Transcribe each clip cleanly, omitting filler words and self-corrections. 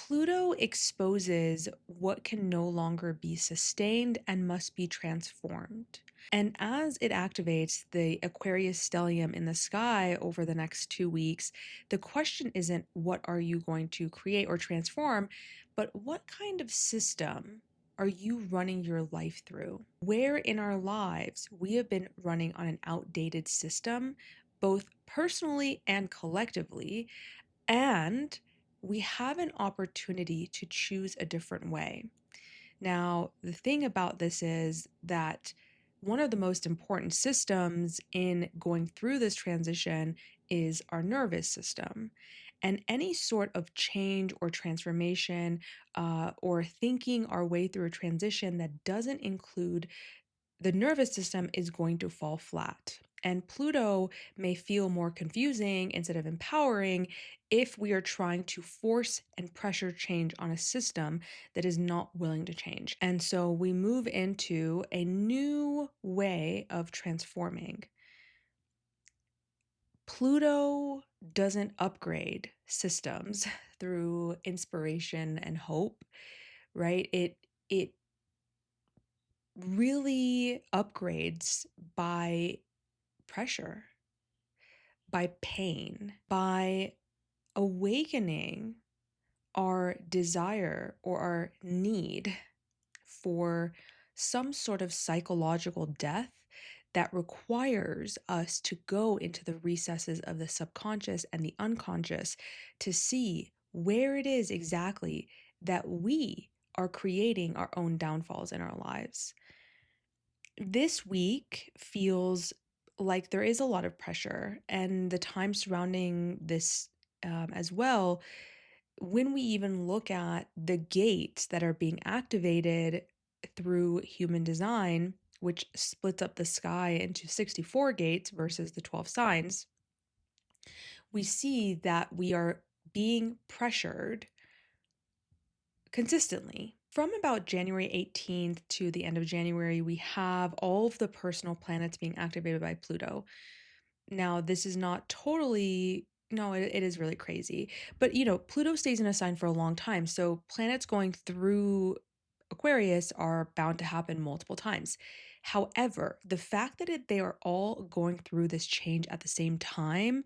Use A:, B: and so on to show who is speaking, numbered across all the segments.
A: Pluto exposes what can no longer be sustained and must be transformed. And as it activates the Aquarius stellium in the sky over the next 2 weeks, the question isn't what are you going to create or transform, but what kind of system are you running your life through? Where in our lives we have been running on an outdated system, both personally and collectively, and we have an opportunity to choose a different way. Now, the thing about this is that one of the most important systems in going through this transition is our nervous system. And any sort of change or transformation or thinking our way through a transition that doesn't include the nervous system is going to fall flat. And Pluto may feel more confusing instead of empowering if we are trying to force and pressure change on a system that is not willing to change. And so we move into a new way of transforming. Pluto doesn't upgrade systems through inspiration and hope, right? It really upgrades by pressure, by pain, by awakening our desire or our need for some sort of psychological death that requires us to go into the recesses of the subconscious and the unconscious to see where it is exactly that we are creating our own downfalls in our lives. This week feels like there is a lot of pressure, and the time surrounding this as well, when we even look at the gates that are being activated through human design, which splits up the sky into 64 gates versus the 12 signs, we see that we are being pressured consistently. From about January 18th to the end of January, we have all of the personal planets being activated by Pluto. Now, this is not totally, no, it is really crazy. But, Pluto stays in a sign for a long time. So planets going through Aquarius are bound to happen multiple times. However, the fact that they are all going through this change at the same time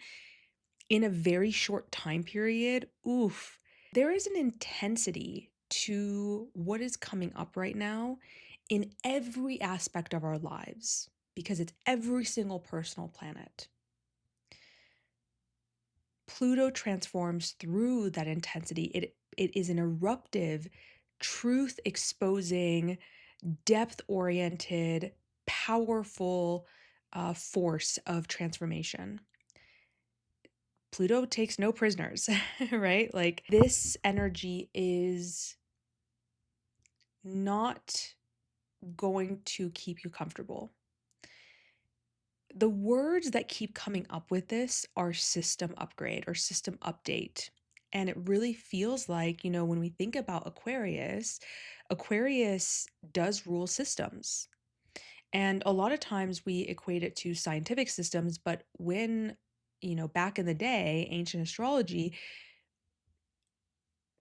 A: in a very short time period, oof, there is an intensity to what is coming up right now in every aspect of our lives because it's every single personal planet. Pluto transforms through that intensity. It is an eruptive, truth exposing, depth oriented, powerful force of transformation. Pluto takes no prisoners, right? Like this energy is not going to keep you comfortable. The words that keep coming up with this are system upgrade or system update. And it really feels like, when we think about Aquarius, Aquarius does rule systems. And a lot of times we equate it to scientific systems, but when, back in the day, ancient astrology,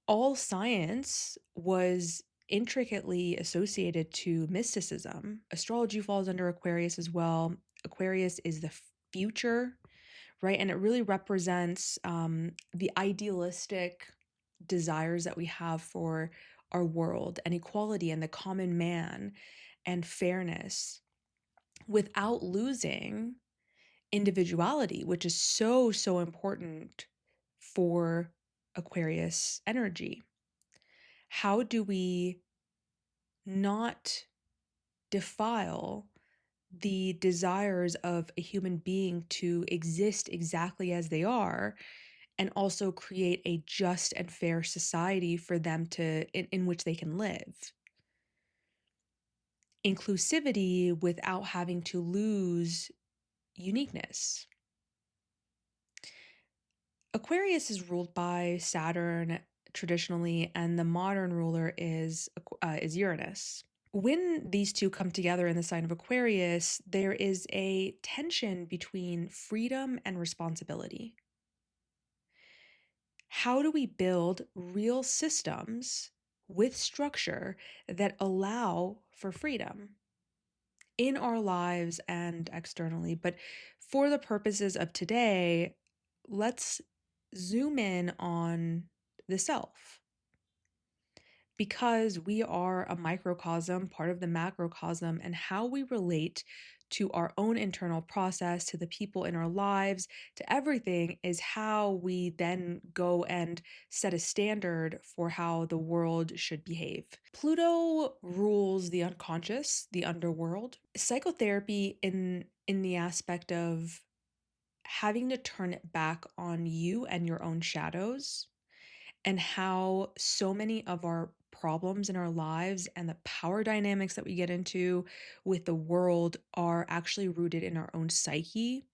A: all science was intricately associated to mysticism. Astrology falls under Aquarius as well. Aquarius is the future, right? And it really represents the idealistic desires that we have for our world and equality and the common man and fairness without losing individuality, which is so, so important for Aquarius energy. How do we not defile the desires of a human being to exist exactly as they are and also create a just and fair society for them in which they can live? Inclusivity without having to lose uniqueness. Aquarius is ruled by Saturn traditionally, and the modern ruler is Uranus. When these two come together in the sign of Aquarius, there is a tension between freedom and responsibility. How do we build real systems with structure that allow for freedom in our lives and externally? But for the purposes of today, let's zoom in on the self, because we are a microcosm, part of the macrocosm, and how we relate to our own internal process, to the people in our lives, to everything is how we then go and set a standard for how the world should behave. Pluto rules the unconscious, the underworld. Psychotherapy in the aspect of having to turn it back on you and your own shadows, and how so many of our problems in our lives and the power dynamics that we get into with the world are actually rooted in our own psyche.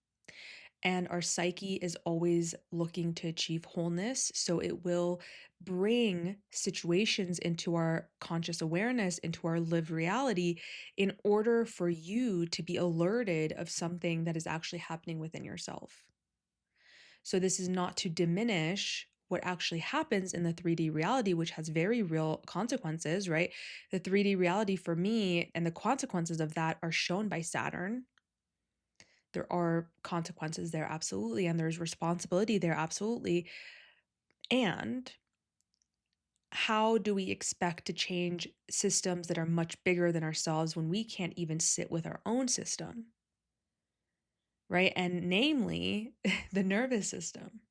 A: And our psyche is always looking to achieve wholeness. So it will bring situations into our conscious awareness, into our lived reality, in order for you to be alerted of something that is actually happening within yourself. So this is not to diminish what actually happens in the 3D reality, which has very real consequences, right? The 3D reality for me and the consequences of that are shown by Saturn. There are consequences there, absolutely, and there's responsibility there, absolutely. And how do we expect to change systems that are much bigger than ourselves when we can't even sit with our own system, right? And namely, the nervous system.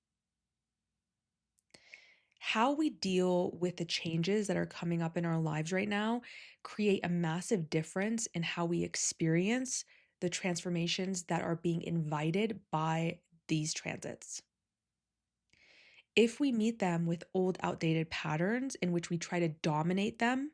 A: How we deal with the changes that are coming up in our lives right now create a massive difference in how we experience the transformations that are being invited by these transits. If we meet them with old, outdated patterns in which we try to dominate them,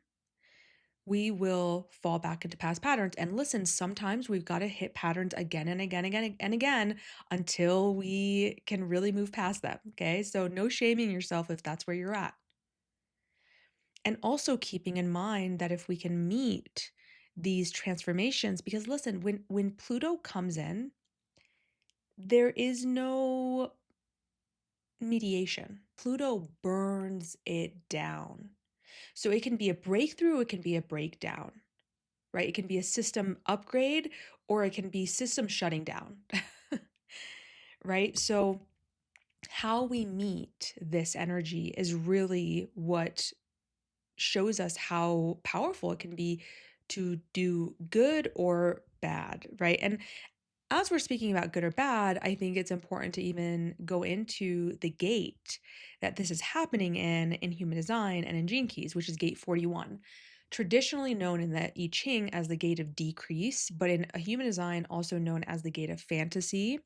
A: we will fall back into past patterns. And listen, sometimes we've got to hit patterns again and again, again, and again until we can really move past them. Okay. So, no shaming yourself if that's where you're at. And also keeping in mind that if we can meet these transformations, because listen, when Pluto comes in, there is no mediation. Pluto burns it down. So it can be a breakthrough, it can be a breakdown, right? It can be a system upgrade, or it can be system shutting down, right? So how we meet this energy is really what shows us how powerful it can be to do good or bad, right? And as we're speaking about good or bad, I think it's important to even go into the gate that this is happening in human design and in gene keys, which is gate 41. Traditionally known in the i-Ching as the gate of decrease, but in a human design also known as the gate of fantasy.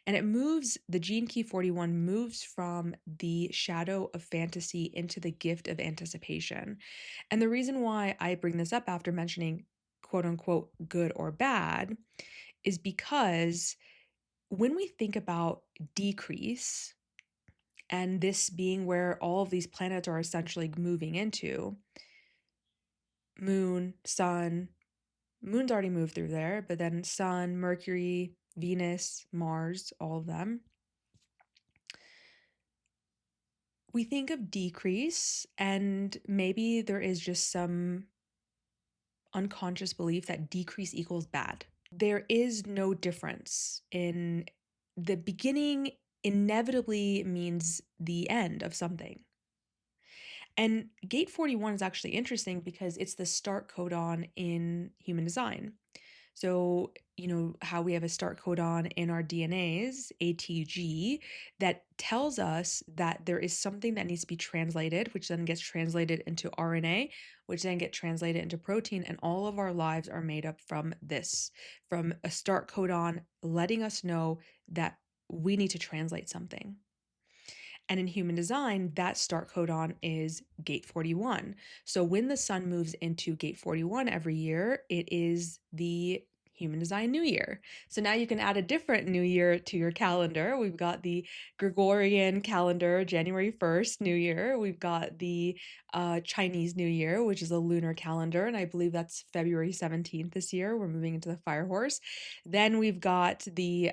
A: And it moves, the gene key 41 moves from the shadow of fantasy into the gift of anticipation. And the reason why I bring this up after mentioning quote unquote good or bad is because when we think about decrease, and this being where all of these planets are essentially moving into, moon, sun, moon's already moved through there, but then sun, Mercury, Venus, Mars, all of them. We think of decrease, and maybe there is just some unconscious belief that decrease equals bad. There is no difference in the beginning, inevitably means the end of something. And gate 41 is actually interesting because it's the start codon in human design. So, you know, how we have a start codon in our DNAs, ATG, that tells us that there is something that needs to be translated, which then gets translated into RNA, which then get translated into protein. And all of our lives are made up from this, from a start codon letting us know that we need to translate something. And in human design, that start codon is gate 41. So when the sun moves into gate 41 every year, it is the Human Design New Year. So now you can add a different new year to your calendar. We've got the Gregorian calendar, January 1st, New Year. We've got the Chinese New Year, which is a lunar calendar, and I believe that's February 17th this year. We're moving into the Fire Horse. Then we've got the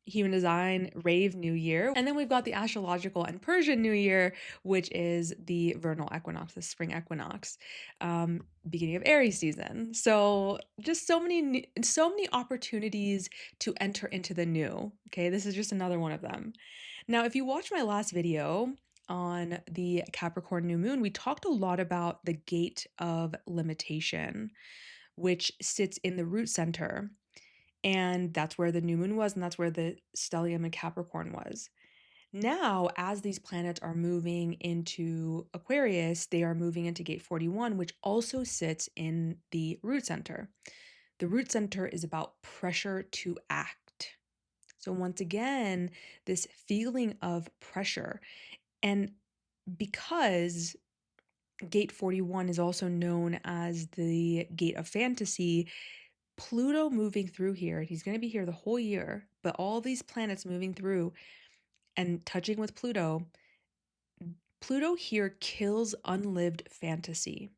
A: Human Design Rave New Year, and then we've got the astrological and Persian New Year, which is the vernal equinox, the spring equinox, beginning of Aries season. So just so many opportunities to enter into the new. Okay, this is just another one of them. Now, if you watch my last video on the Capricorn new moon, we talked a lot about the gate of limitation, which sits in the root center. And that's where the new moon was, and that's where the stellium in Capricorn was. Now, as these planets are moving into Aquarius, they are moving into gate 41, which also sits in the root center. The root center is about pressure to act. So once again, this feeling of pressure. And because gate 41 is also known as the gate of fantasy, Pluto moving through here, he's going to be here the whole year, but all these planets moving through and touching with Pluto here kills unlived fantasy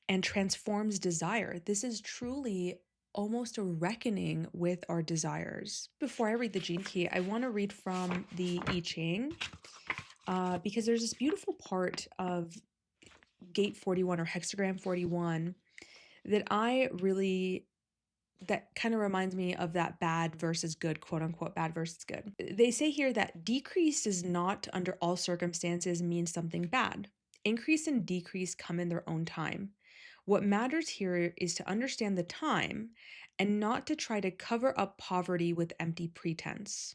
A: and transforms desire. This is truly almost a reckoning with our desires. Before I read the gene key, I want to read from the I-Ching because there's this beautiful part of gate 41 or hexagram 41 that that kind of reminds me of that bad versus good, quote unquote, bad versus good. They say here that decrease does not, under all circumstances, mean something bad. Increase and decrease come in their own time. What matters here is to understand the time and not to try to cover up poverty with empty pretense.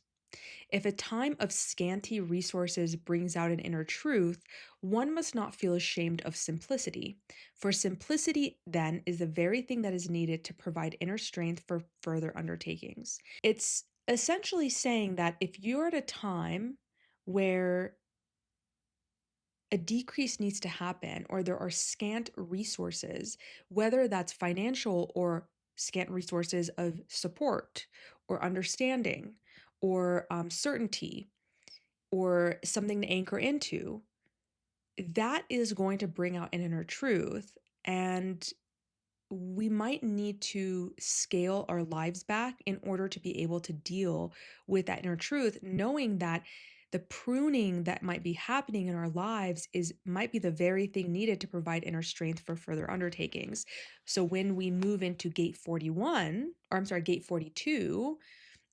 A: If a time of scanty resources brings out an inner truth, one must not feel ashamed of simplicity. For simplicity, then, is the very thing that is needed to provide inner strength for further undertakings. It's essentially saying that if you're at a time where a decrease needs to happen or there are scant resources, whether that's financial or scant resources of support or understanding or certainty or something to anchor into, that is going to bring out an inner truth. And we might need to scale our lives back in order to be able to deal with that inner truth, knowing that the pruning that might be happening in our lives might be the very thing needed to provide inner strength for further undertakings. So when we move into gate 42,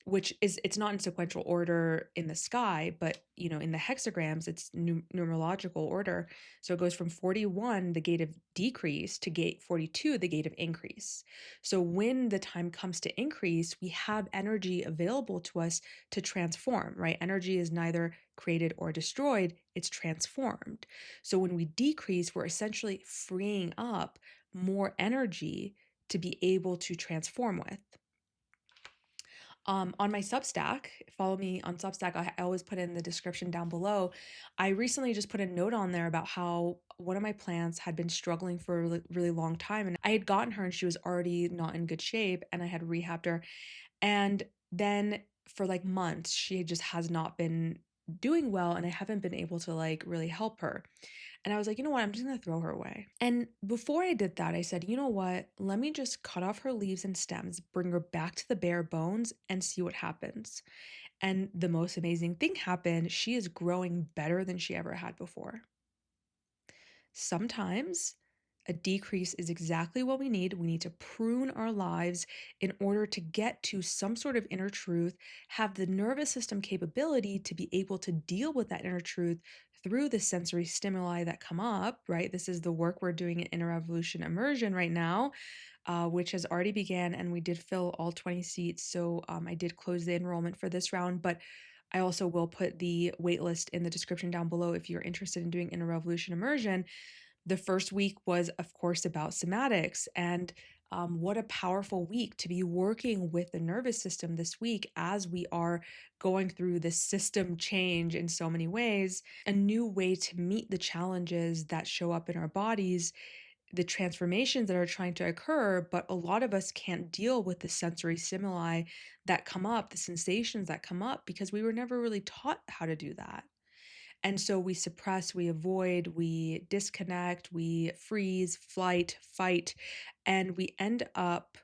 A: which is, it's not in sequential order in the sky, but in the hexagrams it's numerological order. So it goes from 41, the gate of decrease, to gate 42, the gate of increase. So when the time comes to increase, we have energy available to us to transform, right? Energy is neither created or destroyed, it's transformed. So when we decrease, we're essentially freeing up more energy to be able to transform with. On my Substack, follow me on Substack. I always put in the description down below. I recently just put a note on there about how one of my plants had been struggling for a really, really long time. And I had gotten her and she was already not in good shape and I had rehabbed her. And then for like months, she just has not been doing well and I haven't been able to like really help her. And I was like, you know what? I'm just going to throw her away. And before I did that, I said, you know what? Let me just cut off her leaves and stems, bring her back to the bare bones and see what happens. And the most amazing thing happened. She is growing better than she ever had before. Sometimes a decrease is exactly what we need. We need to prune our lives in order to get to some sort of inner truth, have the nervous system capability to be able to deal with that inner truth through the sensory stimuli that come up, right? This is the work we're doing in Inner Evolution Immersion right now, which has already began, and we did fill all 20 seats. So I did close the enrollment for this round, but I also will put the waitlist in the description down below if you're interested in doing Inner Revolution Immersion. The first week was, of course, about somatics, and what a powerful week to be working with the nervous system this week as we are going through this system change in so many ways, a new way to meet the challenges that show up in our bodies the transformations that are trying to occur, but a lot of us can't deal with the sensory stimuli that come up, the sensations that come up, because we were never really taught how to do that. And so we suppress, we avoid, we disconnect, we freeze, flight, fight, and we end up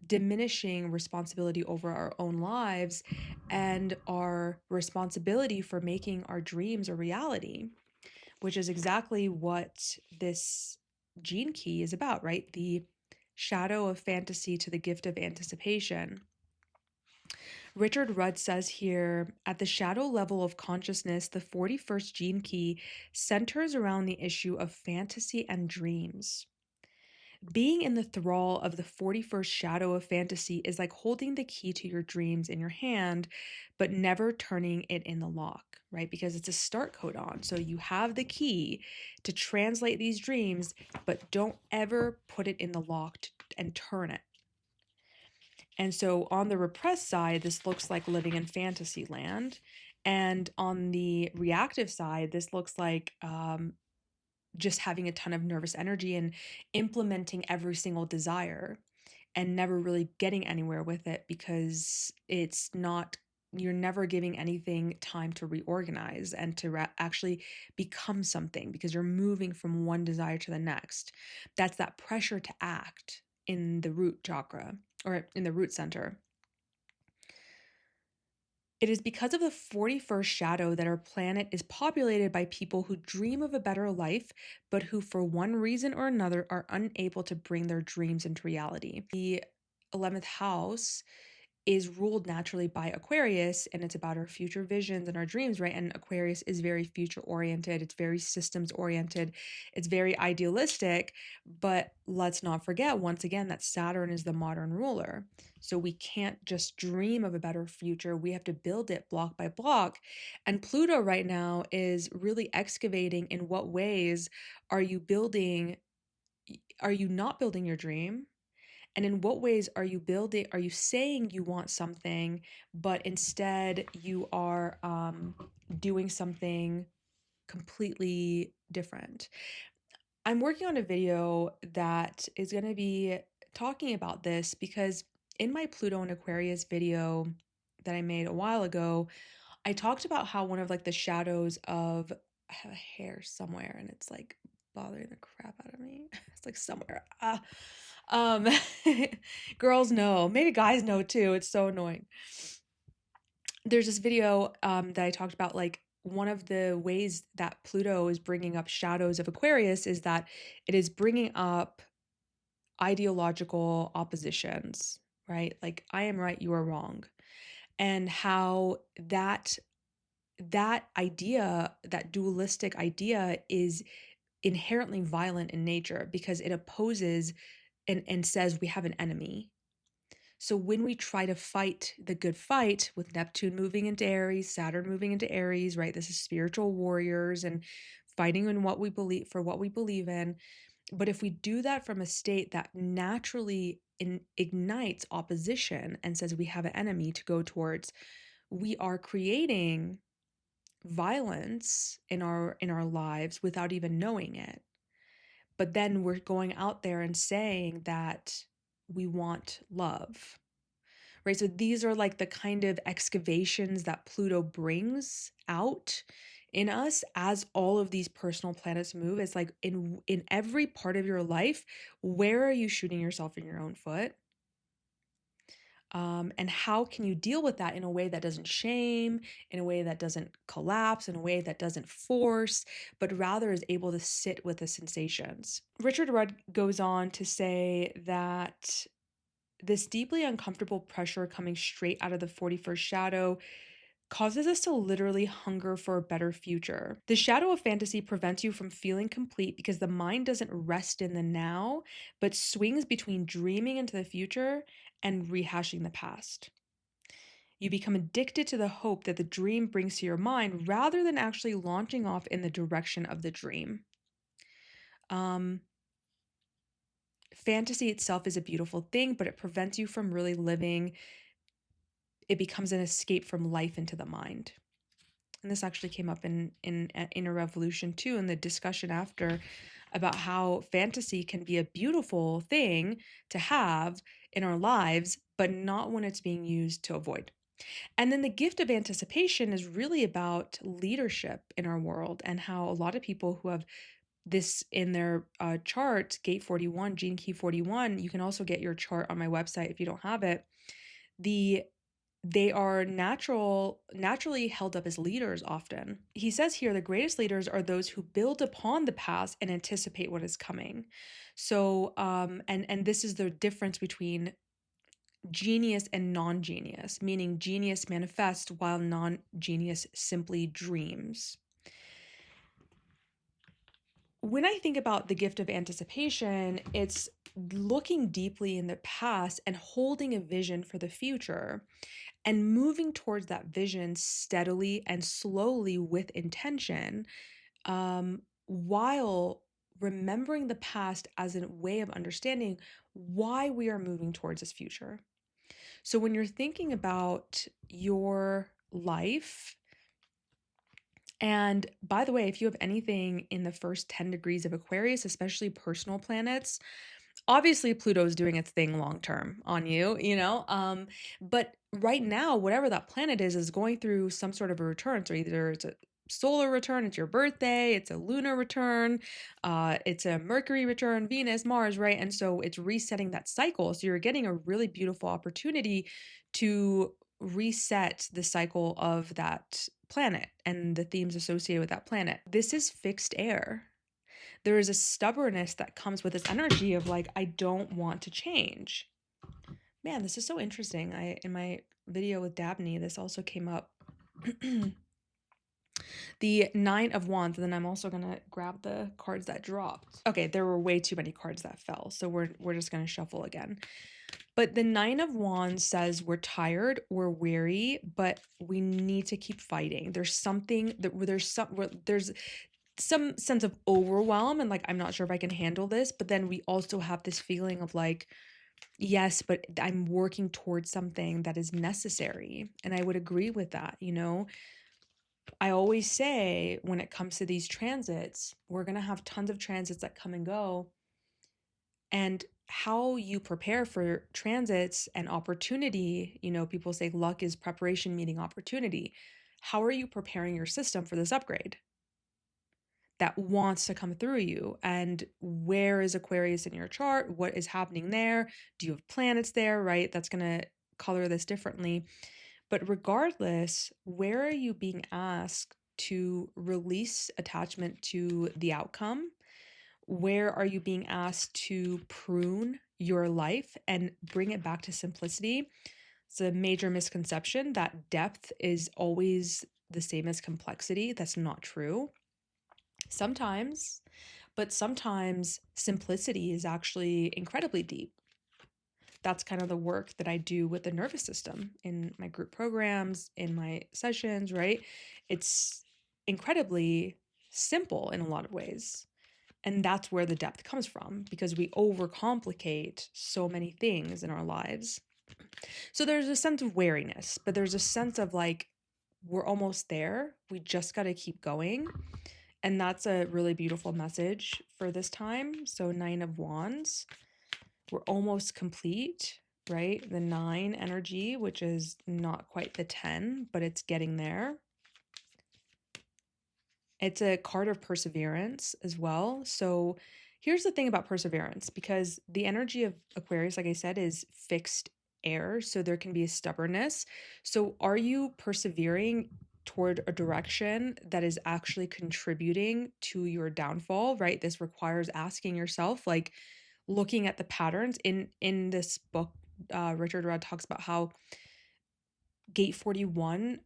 A: diminishing responsibility over our own lives and our responsibility for making our dreams a reality, which is exactly what this gene key is about, right? The shadow of fantasy to the gift of anticipation. Richard Rudd says here, at the shadow level of consciousness, the 41st gene key centers around the issue of fantasy and dreams. Being in the thrall of the 41st shadow of fantasy is like holding the key to your dreams in your hand, but never turning it in the lock, right? Because it's a start codon. So you have the key to translate these dreams, but don't ever put it in the lock and turn it. And so on the repressed side, this looks like living in fantasy land. And on the reactive side, this looks like just having a ton of nervous energy and implementing every single desire and never really getting anywhere with it because it's not, you're never giving anything time to reorganize and to actually become something because you're moving from one desire to the next. That's that pressure to act in the root chakra or in the root center. It is because of the 41st shadow that our planet is populated by people who dream of a better life, but who, for one reason or another, are unable to bring their dreams into reality. The 11th house is ruled naturally by Aquarius, and it's about our future visions and our dreams, right? And Aquarius is very future oriented, it's very systems oriented, it's very idealistic. But let's not forget, once again, that Saturn is the modern ruler. So we can't just dream of a better future, we have to build it block by block. And Pluto right now is really excavating in what ways are you building, are you not building your dream? And in what ways are you saying you want something, but instead you are doing something completely different? I'm working on a video that is going to be talking about this because in my Pluto and Aquarius video that I made a while ago, I talked about how one of like the shadows of, I have a hair somewhere and it's like bothering the crap out of me. It's like somewhere. Um, girls know, maybe guys know too. It's so annoying. There's this video that I talked about, like one of the ways that Pluto is bringing up shadows of Aquarius is that it is bringing up ideological oppositions, right? Like I am right, you are wrong. And how that idea, that dualistic idea is inherently violent in nature because it opposes and says we have an enemy. So when we try to fight the good fight with Neptune moving into Aries, Saturn moving into Aries, right? This is spiritual warriors and fighting in what we believe for what we believe in. But if we do that from a state that naturally ignites opposition and says we have an enemy to go towards, we are creating violence in our lives without even knowing it. But then we're going out there and saying that we want love, right? So these are like the kind of excavations that Pluto brings out in us as all of these personal planets move. It's like in every part of your life, where are you shooting yourself in your own foot? And how can you deal with that in a way that doesn't shame, in a way that doesn't collapse, in a way that doesn't force, but rather is able to sit with the sensations? Richard Rudd goes on to say that this deeply uncomfortable pressure coming straight out of the 41st shadow causes us to literally hunger for a better future. The shadow of fantasy prevents you from feeling complete because the mind doesn't rest in the now, but swings between dreaming into the future and rehashing the past. You become addicted to the hope that the dream brings to your mind rather than actually launching off in the direction of the dream. Fantasy itself is a beautiful thing, but it prevents you from really living. It becomes an escape from life into the mind. And this actually came up in Inner Revolution too, in the discussion after about how fantasy can be a beautiful thing to have in our lives, but not when it's being used to avoid. And then the gift of anticipation is really about leadership in our world, and how a lot of people who have this in their chart, gate 41, gene key 41, you can also get your chart on my website if you don't have it. They are naturally held up as leaders often. He says here the greatest leaders are those who build upon the past and anticipate what is coming. So and this is the difference between genius and non-genius, meaning genius manifests while non-genius simply dreams. When I think about the gift of anticipation, it's looking deeply in the past and holding a vision for the future and moving towards that vision steadily and slowly with intention, while remembering the past as a way of understanding why we are moving towards this future. So when you're thinking about your life, and by the way, if you have anything in the first 10 degrees of Aquarius, especially personal planets, obviously Pluto's doing its thing long term on you, but right now, whatever that planet is going through some sort of a return. So either it's a solar return, it's your birthday, it's a lunar return, it's a Mercury return, Venus, Mars, right? And so it's resetting that cycle. So you're getting a really beautiful opportunity to reset the cycle of that planet and the themes associated with that planet. This is fixed air. There is a stubbornness that comes with this energy of like, I don't want to change. Man, this is so interesting. In my video with Dabney, this also came up. The 9 of Wands, and then I'm also gonna grab the cards that dropped. Okay, there were way too many cards that fell, so we're just gonna shuffle again. But the 9 of Wands says we're tired, we're weary, but we need to keep fighting. There's something that there's some sense of overwhelm and like, I'm not sure if I can handle this, but then we also have this feeling of like, yes, but I'm working towards something that is necessary. And I would agree with that. I always say when it comes to these transits, we're going to have tons of transits that come and go. And how you prepare for transits and opportunity, people say luck is preparation meeting opportunity. How are you preparing your system for this upgrade that wants to come through you? And where is Aquarius in your chart? What is happening there? Do you have planets there, right? That's going to color this differently. But regardless, where are you being asked to release attachment to the outcome? Where are you being asked to prune your life and bring it back to simplicity? It's a major misconception that depth is always the same as complexity. That's not true. Sometimes, but sometimes simplicity is actually incredibly deep. That's kind of the work that I do with the nervous system in my group programs, in my sessions, right? It's incredibly simple in a lot of ways. And that's where the depth comes from, because we overcomplicate so many things in our lives. So there's a sense of wariness, but there's a sense of like, we're almost there. We just got to keep going. And that's a really beautiful message for this time. So 9 of Wands, we're almost complete, right? The 9 energy, which is not quite the 10, but it's getting there. It's a card of perseverance as well. So here's the thing about perseverance, because the energy of Aquarius, like I said, is fixed air. So there can be a stubbornness. So are you persevering toward a direction that is actually contributing to your downfall, right? This requires asking yourself, like, looking at the patterns in this book. Richard Rudd talks about how gate 41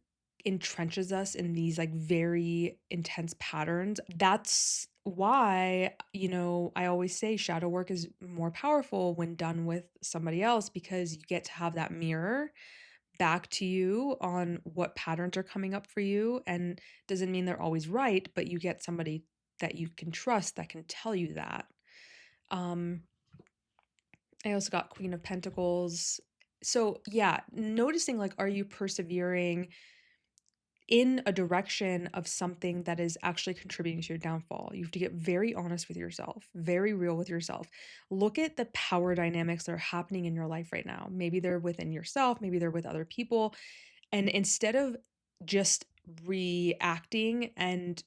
A: entrenches us in these like very intense patterns. That's why, I always say shadow work is more powerful when done with somebody else, because you get to have that mirror back to you on what patterns are coming up for you. And doesn't mean they're always right, but you get somebody that you can trust that can tell you that. I also got Queen of Pentacles. So yeah, noticing like, are you persevering in a direction of something that is actually contributing to your downfall. You have to get very honest with yourself, very real with yourself. Look at the power dynamics that are happening in your life right now. Maybe they're within yourself, maybe they're with other people. And instead of just reacting and,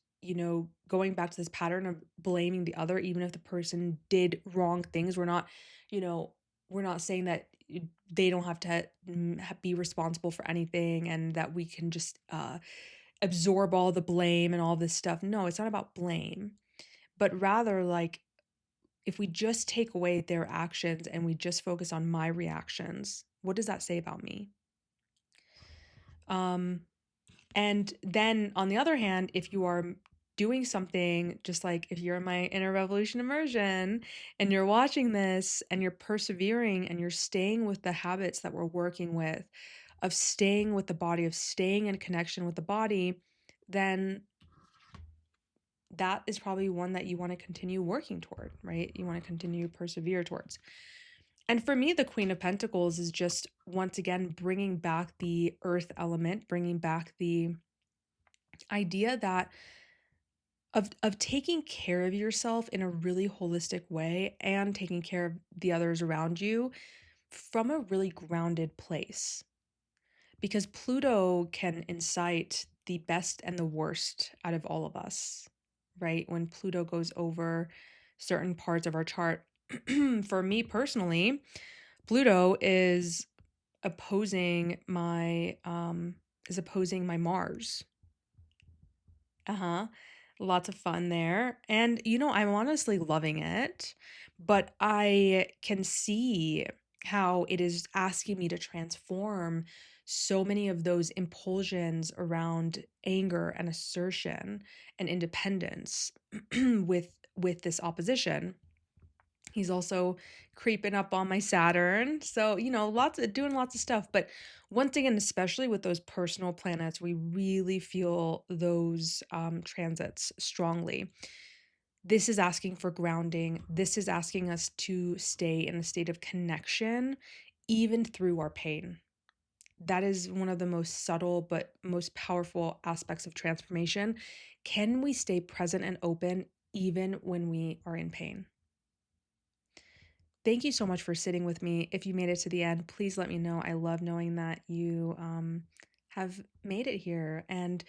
A: going back to this pattern of blaming the other, even if the person did wrong things, we're not saying that they don't have to be responsible for anything and that we can just absorb all the blame and all this stuff. No, it's not about blame, but rather like if we just take away their actions and we just focus on my reactions, what does that say about me? And then on the other hand, if you are doing something, just like if you're in my inner revolution immersion and you're watching this and you're persevering and you're staying with the habits that we're working with, of staying with the body, of staying in connection with the body, then that is probably one that you want to continue working toward, right? You want to continue persevere towards. And for me, the Queen of Pentacles is just, once again, bringing back the earth element, bringing back the idea that of taking care of yourself in a really holistic way and taking care of the others around you from a really grounded place. Because Pluto can incite the best and the worst out of all of us, right? When Pluto goes over certain parts of our chart, for me personally, Pluto is opposing my Mars. Lots of fun there. And I'm honestly loving it, but I can see how it is asking me to transform so many of those impulsions around anger and assertion and independence with this opposition. He's also creeping up on my Saturn. So, doing lots of stuff. But once again, especially with those personal planets, we really feel those transits strongly. This is asking for grounding. This is asking us to stay in a state of connection, even through our pain. That is one of the most subtle but most powerful aspects of transformation. Can we stay present and open even when we are in pain? Thank you so much for sitting with me. If you made it to the end, please let me know. I love knowing that you have made it here. And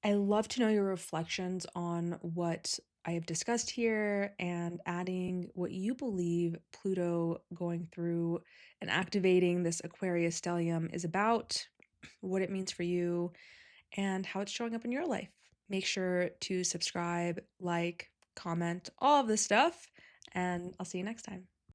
A: I love to know your reflections on what I have discussed here and adding what you believe Pluto going through and activating this Aquarius stellium is about, what it means for you, and how it's showing up in your life. Make sure to subscribe, like, comment, all of this stuff, and I'll see you next time.